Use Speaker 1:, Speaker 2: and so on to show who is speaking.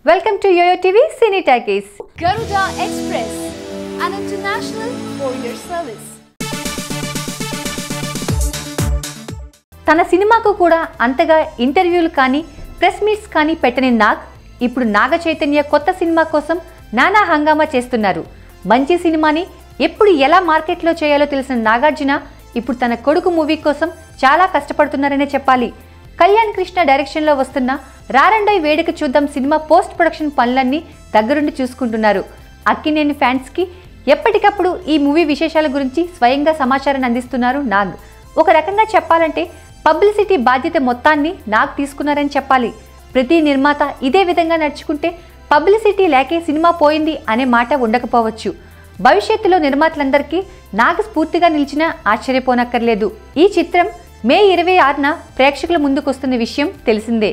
Speaker 1: Welcome to YoYo TV Cine Talkies.
Speaker 2: Garuda Express, an international courier service.
Speaker 1: తన సినిమాకు కూడా అంతగా ఇంటర్వ్యూలు కానీ ప్రెస్ మీట్స్ కానీ పెట్టని నాగ్ ఇప్పుడు నాగ చైతన్య కొత్త సినిమా కోసం నానా హంగామా చేస్తున్నారు. మంచి సినిమాని ఎప్పుడు ఎలా మార్కెట్లో చేయాలో తెలిసిన నాగార్జున ఇప్పుడు తన కొడుకు మూవీ కోసం చాలా కష్టపడుతున్నారనే చెప్పాలి. కళ్యాణ్ కృష్ణ డైరెక్షన్లో వస్తున్న రారండోయ్ వేడుక చూద్దాం సినిమా పోస్ట్ ప్రొడక్షన్ పనులన్నీ దగ్గరుండి చూసుకుంటున్నారు. అక్కినేని ఫ్యాన్స్కి ఎప్పటికప్పుడు ఈ మూవీ విశేషాల గురించి స్వయంగా సమాచారాన్ని అందిస్తున్నారు నాగ్. ఒక రకంగా చెప్పాలంటే పబ్లిసిటీ బాధ్యత మొత్తాన్ని నాగ్ తీసుకున్నారని చెప్పాలి. ప్రతి నిర్మాత ఇదే విధంగా నడుచుకుంటే పబ్లిసిటీ లేకే సినిమా పోయింది అనే మాట ఉండకపోవచ్చు. భవిష్యత్తులో నిర్మాతలందరికీ నాగ్ స్ఫూర్తిగా నిలిచినా ఆశ్చర్యపోనక్కర్లేదు. ఈ చిత్రం మే 26న ప్రేక్షకుల ముందుకొస్తున్న విషయం తెలిసిందే.